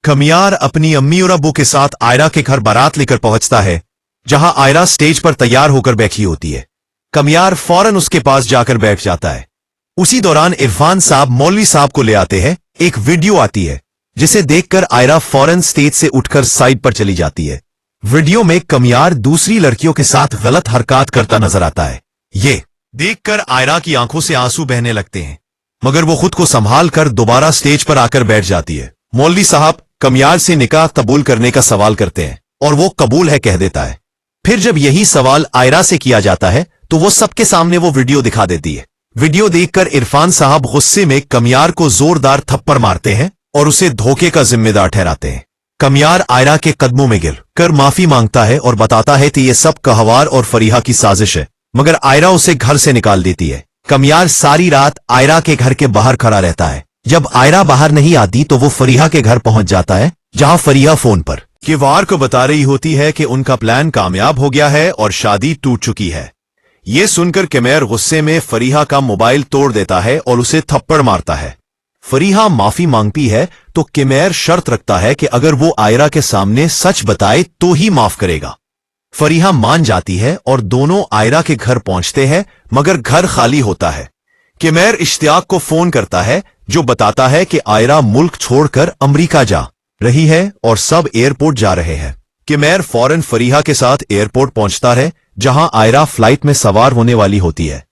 कमियार अपनी अम्मी और अब्बू के साथ आयरा के घर बारात लेकर पहुंचता है, जहां आयरा स्टेज पर तैयार होकर बैठी होती है। कमियार फौरन उसके पास जाकर बैठ जाता है। उसी दौरान इरफान साहब मौलवी साहब को ले आते हैं। एक वीडियो आती है, जिसे देखकर आयरा फौरन स्टेज से उठकर साइड पर चली जाती है। वीडियो में कमियार दूसरी लड़कियों के साथ गलत हरकत करता नजर आता है। ये देखकर आयरा की आंखों से आंसू बहने लगते हैं, मगर वो खुद को संभाल कर दोबारा स्टेज पर आकर बैठ जाती है। मौलवी साहब कमियार से निकाह कबूल करने का सवाल करते हैं और वो कबूल है कह देता है। फिर जब यही सवाल आयरा से किया जाता है तो वो सबके सामने वो वीडियो दिखा देती है। वीडियो देखकर इरफान साहब गुस्से में कमियार को जोरदार थप्पड़ मारते हैं और उसे धोखे का जिम्मेदार ठहराते हैं। कमियार आयरा के कदमों में गिर कर माफी मांगता है और बताता है कि ये सब कहवार और फरीहा की साजिश है, मगर आयरा उसे घर से निकाल देती है। कमियार सारी रात आयरा के घर के बाहर खड़ा रहता है। जब आयरा बाहर नहीं आती तो वो फरीहा के घर पहुंच जाता है, जहां फरीहा फोन पर किवार को बता रही होती है कि उनका प्लान कामयाब हो गया है और शादी टूट चुकी है। ये सुनकर किमैर गुस्से में फरीहा का मोबाइल तोड़ देता है और उसे थप्पड़ मारता है। फरीहा माफी मांगती है तो किमैर शर्त रखता है कि अगर वो आयरा के सामने सच बताए तो ही माफ करेगा। फरीहा मान जाती है और दोनों आयरा के घर पहुंचते हैं, मगर घर खाली होता है। किमैर इश्तियाक को फोन करता है, जो बताता है कि आयरा मुल्क छोड़कर अमेरिका जा रही है और सब एयरपोर्ट जा रहे हैं। किमैर फौरन फरीहा के साथ एयरपोर्ट पहुंचता है, जहां आयरा फ्लाइट में सवार होने वाली होती है।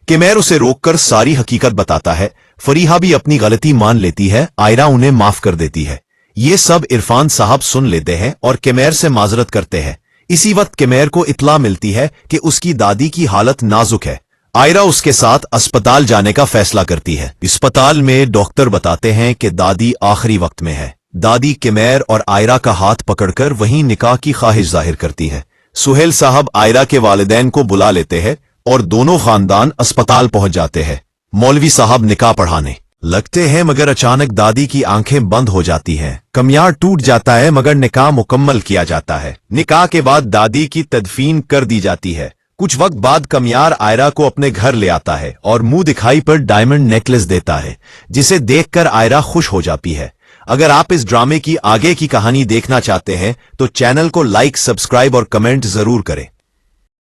किमैर उसे रोककर सारी हकीकत बताता है। फरीहा भी अपनी गलती मान लेती है। आयरा उन्हें माफ कर देती है। ये सब इरफान साहब सुन लेते हैं और किमैर से माजरत करते हैं। इसी वक्त किमैर को इत्तला मिलती है कि उसकी दादी की हालत नाजुक है। आयरा उसके साथ अस्पताल जाने का फैसला करती है। अस्पताल में डॉक्टर बताते हैं कि दादी आखिरी वक्त में है। दादी किमैर और आयरा का हाथ पकड़कर वहीं निकाह की ख्वाहिश जाहिर करती है। सुहेल साहब आयरा के वालिदैन को बुला लेते हैं और दोनों खानदान अस्पताल पहुंच जाते हैं। मौलवी साहब निकाह पढ़ाने लगते हैं, मगर अचानक दादी की आंखें बंद हो जाती हैं। कमियार टूट जाता है, मगर निकाह मुकम्मल किया जाता है। निकाह के बाद दादी की तदफीन कर दी जाती है। कुछ वक्त बाद कमियार आयरा को अपने घर ले आता है और मुंह दिखाई पर डायमंड नेकलेस देता है, जिसे देखकर आयरा खुश हो जाती है। अगर आप इस ड्रामे की आगे की कहानी देखना चाहते हैं तो चैनल को लाइक, सब्सक्राइब और कमेंट जरूर करें।